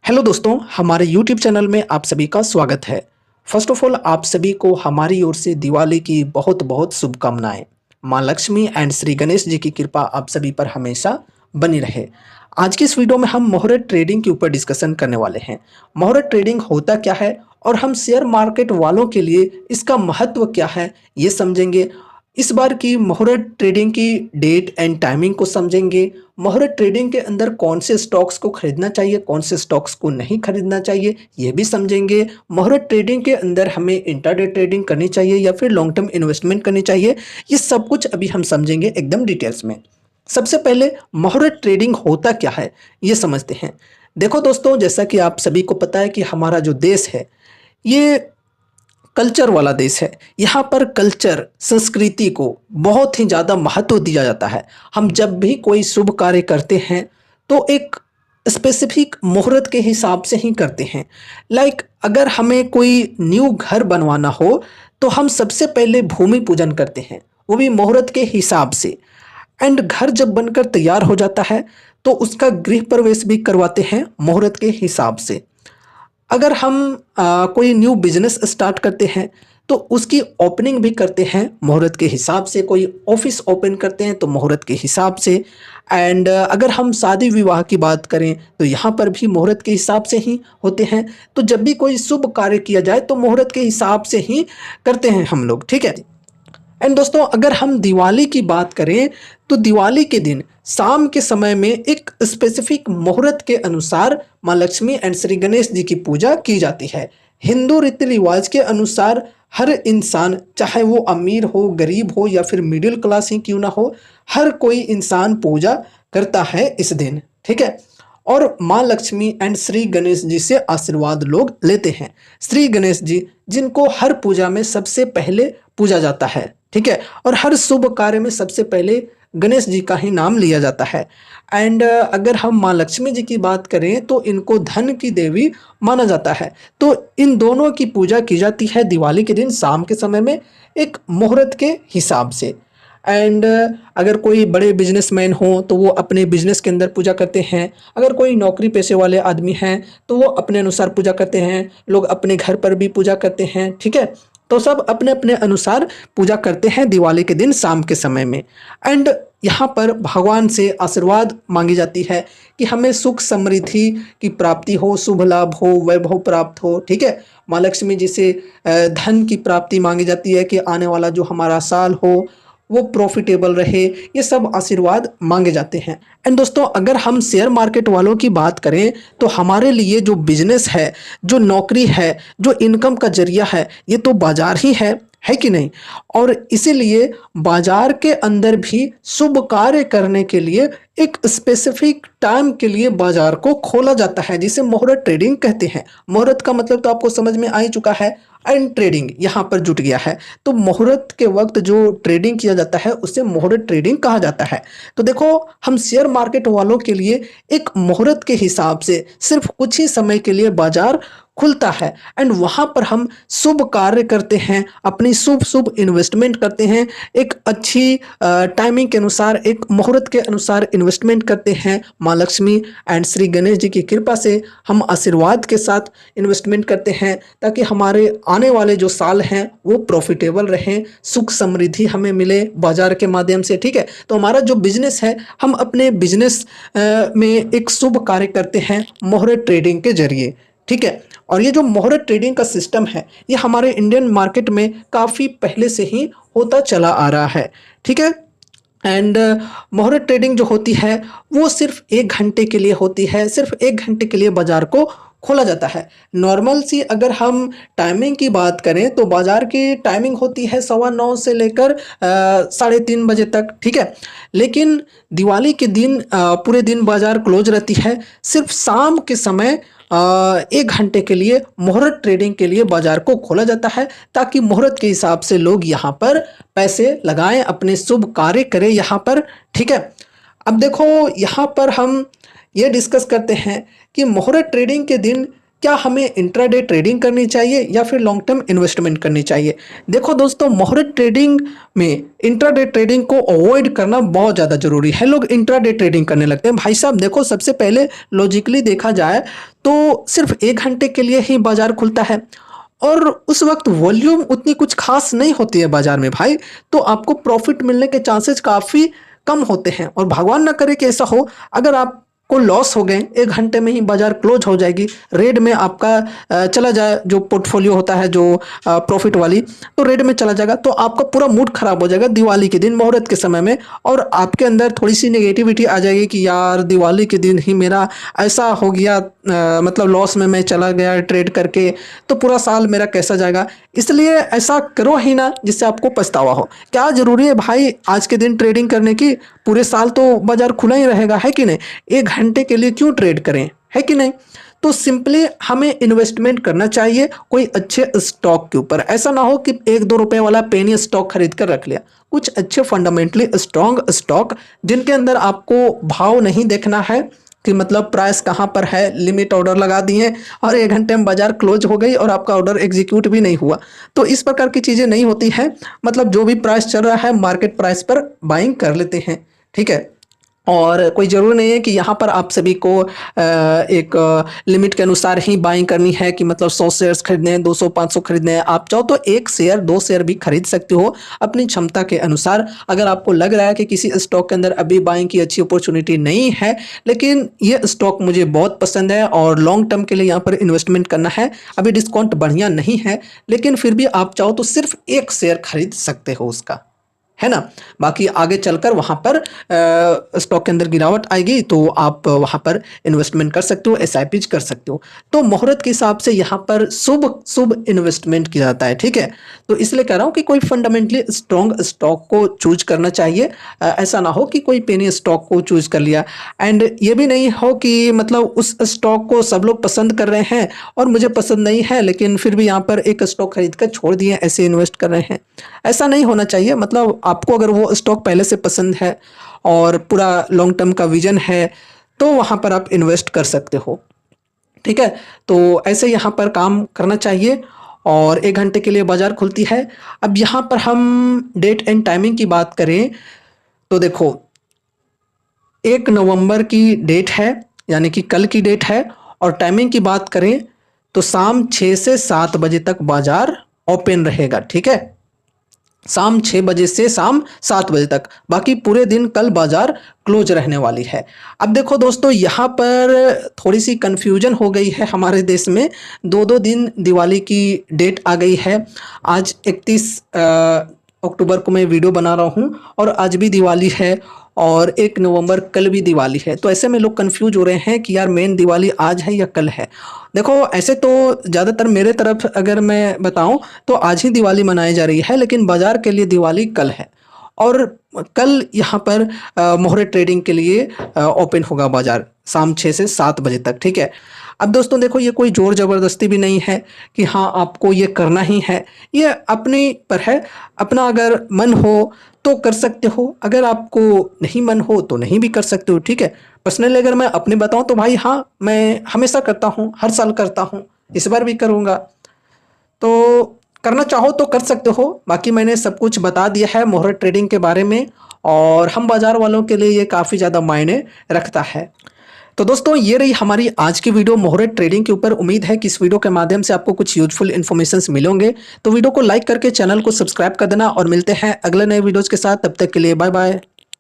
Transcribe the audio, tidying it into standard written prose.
Hello दोस्तों, हमारे YouTube channel में आप सभी का स्वागत है। फर्स्ट ऑफ ऑल आप सभी को हमारी ओर से दिवाली की बहुत बहुत शुभकामनाएं। माँ लक्ष्मी एंड श्री गणेश जी की कृपा आप सभी पर हमेशा बनी रहे। आज की इस वीडियो में हम मुहूर्त ट्रेडिंग के ऊपर डिस्कशन करने वाले हैं। मुहूर्त ट्रेडिंग होता क्या है और हम शेयर मार्केट वालों के लिए इसका महत्व क्या है ये समझेंगे। इस बार की मुहूर्त ट्रेडिंग की डेट एंड टाइमिंग को समझेंगे। मुहूर्त ट्रेडिंग के अंदर कौन से स्टॉक्स को खरीदना चाहिए, कौन से स्टॉक्स को नहीं खरीदना चाहिए, ये भी समझेंगे। मुहूर्त ट्रेडिंग के अंदर हमें इंट्राडे ट्रेडिंग करनी चाहिए या फिर लॉन्ग टर्म इन्वेस्टमेंट करनी चाहिए, ये सब कुछ अभी हम समझेंगे एकदम डिटेल्स में। सबसे पहले मुहूर्त ट्रेडिंग होता क्या है ये समझते हैं। देखो दोस्तों, जैसा कि आप सभी को पता है कि हमारा जो देश है ये कल्चर वाला देश है। यहाँ पर कल्चर संस्कृति को बहुत ही ज़्यादा महत्व दिया जाता है। हम जब भी कोई शुभ कार्य करते हैं तो एक स्पेसिफिक मुहूर्त के हिसाब से ही करते हैं। अगर हमें कोई न्यू घर बनवाना हो तो हम सबसे पहले भूमि पूजन करते हैं, वो भी मुहूर्त के हिसाब से। एंड घर जब बनकर तैयार हो जाता है तो उसका गृह प्रवेश भी करवाते हैं मुहूर्त के हिसाब से। अगर हम कोई न्यू बिजनेस स्टार्ट करते हैं तो उसकी ओपनिंग भी करते हैं मुहूर्त के हिसाब से। कोई ऑफिस ओपन करते हैं तो मुहूर्त के हिसाब से। एंड अगर हम शादी विवाह की बात करें तो यहाँ पर भी मुहूर्त के हिसाब से ही होते हैं। तो जब भी कोई शुभ कार्य किया जाए तो मुहूर्त के हिसाब से ही करते हैं हम लोग, ठीक है। एंड दोस्तों, अगर हम दिवाली की बात करें तो दिवाली के दिन शाम के समय में एक स्पेसिफिक मुहूर्त के अनुसार माँ लक्ष्मी एंड श्री गणेश जी की पूजा की जाती है। हिंदू रीति रिवाज के अनुसार हर इंसान, चाहे वो अमीर हो, गरीब हो या फिर मिडिल क्लास ही क्यों ना हो, हर कोई इंसान पूजा करता है इस दिन, ठीक है। और माँ लक्ष्मी एंड श्री गणेश जी से आशीर्वाद लोग लेते हैं। श्री गणेश जी जिनको हर पूजा में सबसे पहले पूजा जाता है, ठीक है। और हर शुभ कार्य में सबसे पहले गणेश जी का ही नाम लिया जाता है। एंड अगर हम माँ लक्ष्मी जी की बात करें तो इनको धन की देवी माना जाता है। तो इन दोनों की पूजा की जाती है दिवाली के दिन शाम के समय में एक मुहूर्त के हिसाब से। एंड अगर कोई बड़े बिजनेसमैन हो तो वो अपने बिजनेस के अंदर पूजा करते हैं। अगर कोई नौकरी पेशे वाले आदमी हैं तो वो अपने अनुसार पूजा करते हैं। लोग अपने घर पर भी पूजा करते हैं, ठीक है। तो सब अपने अपने अनुसार पूजा करते हैं दिवाली के दिन शाम के समय में। एंड यहाँ पर भगवान से आशीर्वाद मांगी जाती है कि हमें सुख समृद्धि की प्राप्ति हो, शुभ लाभ हो, वैभव प्राप्त हो, ठीक है। माँ लक्ष्मी जी से धन की प्राप्ति मांगी जाती है कि आने वाला जो हमारा साल हो वो प्रॉफिटेबल रहे, ये सब आशीर्वाद मांगे जाते हैं। एंड दोस्तों, अगर हम शेयर मार्केट वालों की बात करें तो हमारे लिए जो बिजनेस है, जो नौकरी है, जो इनकम का जरिया है, ये तो बाजार ही है कि नहीं। और इसीलिए बाजार के अंदर भी शुभ कार्य करने के लिए एक स्पेसिफिक टाइम के लिए बाजार को खोला जाता है, जिसे मुहूर्त ट्रेडिंग कहते हैं। मुहूर्त का मतलब तो आपको समझ में आ ही चुका है, एंड ट्रेडिंग यहाँ पर जुट गया है। तो मुहूर्त के वक्त जो ट्रेडिंग किया जाता है उसे मुहूर्त ट्रेडिंग कहा जाता है। तो देखो, हम शेयर मार्केट वालों के लिए एक मुहूर्त के हिसाब से सिर्फ कुछ ही समय के लिए बाजार खुलता है एंड वहाँ पर हम शुभ कार्य करते हैं, अपनी शुभ शुभ इन्वेस्टमेंट करते हैं। एक अच्छी टाइमिंग के अनुसार, एक मुहूर्त के अनुसार इन्वेस्टमेंट करते हैं। माँ लक्ष्मी एंड श्री गणेश जी की कृपा से हम आशीर्वाद के साथ इन्वेस्टमेंट करते हैं ताकि हमारे आने वाले जो साल हैं वो प्रॉफिटेबल रहें, सुख समृद्धि हमें मिले बाजार के माध्यम से, ठीक है। तो हमारा जो बिजनेस है, हम अपने बिजनेस में एक शुभ कार्य करते हैं मुहूर्त ट्रेडिंग के जरिए, ठीक है। और ये जो मुहूर्त ट्रेडिंग का सिस्टम है ये हमारे इंडियन मार्केट में काफ़ी पहले से ही होता चला आ रहा है, ठीक है। एंड मुहूर्त ट्रेडिंग जो होती है वो सिर्फ 1 घंटे के लिए होती है। सिर्फ 1 घंटे के लिए बाजार को खोला जाता है। नॉर्मल सी अगर हम टाइमिंग की बात करें तो बाजार की टाइमिंग होती है 9:15 से लेकर 3:30 बजे तक, ठीक है। लेकिन दिवाली के दिन पूरे दिन बाजार क्लोज रहती है। सिर्फ शाम के समय 1 घंटे के लिए मुहूर्त ट्रेडिंग के लिए बाजार को खोला जाता है ताकि मुहूर्त के हिसाब से लोग यहाँ पर पैसे लगाएं, अपने शुभ कार्य करें यहाँ पर, ठीक है। अब देखो, यहाँ पर हम ये डिस्कस करते हैं कि मुहूर्त ट्रेडिंग के दिन क्या हमें इंट्राडे ट्रेडिंग करनी चाहिए या फिर लॉन्ग टर्म इन्वेस्टमेंट करनी चाहिए? देखो दोस्तों, मुहूर्त ट्रेडिंग में इंट्राडे ट्रेडिंग को अवॉइड करना बहुत ज़्यादा ज़रूरी है। लोग इंट्राडे ट्रेडिंग करने लगते हैं। भाई साहब देखो, सबसे पहले लॉजिकली देखा जाए तो सिर्फ 1 घंटे के लिए ही बाजार खुलता है और उस वक्त वॉल्यूम उतनी कुछ खास नहीं होती है बाजार में भाई, तो आपको प्रॉफिट मिलने के चांसेस काफ़ी कम होते हैं। और भगवान ना करे कि ऐसा हो, अगर आप को लॉस हो गए, 1 घंटे में ही बाजार क्लोज हो जाएगी, रेड में आपका चला जाए, जो पोर्टफोलियो होता है जो प्रॉफिट वाली, तो रेड में चला जाएगा, तो आपका पूरा मूड खराब हो जाएगा दिवाली के दिन मुहूर्त के समय में, और आपके अंदर थोड़ी सी नेगेटिविटी आ जाएगी कि यार दिवाली के दिन ही मेरा ऐसा हो गया, मतलब लॉस में मैं चला गया ट्रेड करके, तो पूरा साल मेरा कैसा जाएगा। इसलिए ऐसा करो ही ना जिससे आपको पछतावा हो। क्या ज़रूरी है भाई आज के दिन ट्रेडिंग करने की? पूरे साल तो बाजार खुला ही रहेगा, है कि नहीं? 1 घंटे के लिए क्यों ट्रेड करें, है कि नहीं? तो सिंपली हमें इन्वेस्टमेंट करना चाहिए कोई अच्छे स्टॉक के ऊपर। ऐसा ना हो कि 1-2 रुपए वाला पेनी स्टॉक खरीद कर रख लिया। कुछ अच्छे फंडामेंटली स्ट्रॉन्ग स्टॉक जिनके अंदर आपको भाव नहीं देखना है कि मतलब प्राइस कहाँ पर है, लिमिट ऑर्डर लगा दिए और 1 घंटे में बाजार क्लोज हो गई और आपका ऑर्डर एग्जीक्यूट भी नहीं हुआ। तो इस प्रकार की चीज़ें नहीं होती है। मतलब जो भी प्राइस चल रहा है मार्केट प्राइस पर बाइंग कर लेते हैं, ठीक है। और कोई ज़रूरी नहीं है कि यहाँ पर आप सभी को एक लिमिट के अनुसार ही बाइंग करनी है कि मतलब 100 शेयर्स खरीदने हैं, 200-500 खरीदने हैं। आप चाहो तो 1 शेयर 2 शेयर भी खरीद सकते हो अपनी क्षमता के अनुसार। अगर आपको लग रहा है कि किसी स्टॉक के अंदर अभी बाइंग की अच्छी अपॉर्चुनिटी नहीं है, लेकिन ये स्टॉक मुझे बहुत पसंद है और लॉन्ग टर्म के लिए यहाँ पर इन्वेस्टमेंट करना है, अभी डिस्काउंट बढ़िया नहीं है, लेकिन फिर भी आप चाहो तो सिर्फ 1 शेयर खरीद सकते हो उसका, है ना। बाकी आगे चलकर वहाँ पर स्टॉक के अंदर गिरावट आएगी तो आप वहाँ पर इन्वेस्टमेंट कर सकते हो, एसआईपी कर सकते हो। तो मुहूर्त के हिसाब से यहाँ पर शुभ इन्वेस्टमेंट किया जाता है, ठीक है। तो इसलिए कह रहा हूँ कि कोई फंडामेंटली स्ट्रॉन्ग स्टॉक को चूज करना चाहिए। ऐसा ना हो कि कोई पेनी स्टॉक को चूज कर लिया, एंड ये भी नहीं हो कि मतलब उस स्टॉक को सब लोग पसंद कर रहे हैं और मुझे पसंद नहीं है, लेकिन फिर भी यहाँ पर एक स्टॉक खरीद कर छोड़ दिए, ऐसे इन्वेस्ट कर रहे हैं। ऐसा नहीं होना चाहिए। मतलब आपको अगर वो स्टॉक पहले से पसंद है और पूरा लॉन्ग टर्म का विजन है तो वहाँ पर आप इन्वेस्ट कर सकते हो, ठीक है। तो ऐसे यहाँ पर काम करना चाहिए और 1 घंटे के लिए बाजार खुलती है। अब यहाँ पर हम डेट एंड टाइमिंग की बात करें तो देखो 1 नवंबर की डेट है, यानी कि कल की डेट है, और टाइमिंग की बात करें तो शाम 6 से 7 बजे तक बाजार ओपन रहेगा, ठीक है। शाम 6 बजे से शाम 7 बजे तक, बाकी पूरे दिन कल बाजार क्लोज रहने वाली है। अब देखो दोस्तों, यहाँ पर थोड़ी सी कन्फ्यूजन हो गई है हमारे देश में। 2-2 दिन दिवाली की डेट आ गई है। आज 31 अक्टूबर को मैं वीडियो बना रहा हूँ और आज भी दिवाली है और 1 नवंबर कल भी दिवाली है। तो ऐसे में लोग कंफ्यूज हो रहे हैं कि यार मेन दिवाली आज है या कल है। देखो ऐसे तो ज़्यादातर मेरे तरफ अगर मैं बताऊं तो आज ही दिवाली मनाई जा रही है, लेकिन बाज़ार के लिए दिवाली कल है और कल यहाँ पर मुहूर्त ट्रेडिंग के लिए ओपन होगा बाज़ार शाम 6 से 7 बजे तक, ठीक है। अब दोस्तों देखो, ये कोई ज़ोर ज़बरदस्ती भी नहीं है कि हाँ आपको ये करना ही है, ये अपने पर है। अपना अगर मन हो तो कर सकते हो, अगर आपको नहीं मन हो तो नहीं भी कर सकते हो, ठीक है। पर्सनली अगर मैं अपने बताऊं तो भाई हाँ, मैं हमेशा करता हूँ, हर साल करता हूँ, इस बार भी करूँगा। तो करना चाहो तो कर सकते हो। बाकी मैंने सब कुछ बता दिया है मुहूर्त ट्रेडिंग के बारे में और हम बाज़ार वालों के लिए ये काफ़ी ज़्यादा मायने रखता है। तो दोस्तों ये रही हमारी आज की वीडियो मुहूर्त ट्रेडिंग के ऊपर। उम्मीद है कि इस वीडियो के माध्यम से आपको कुछ यूजफुल इन्फॉर्मेशंस मिलेंगे। तो वीडियो को लाइक करके चैनल को सब्सक्राइब कर देना और मिलते हैं अगले नए वीडियोज़ के साथ। तब तक के लिए बाय बाय।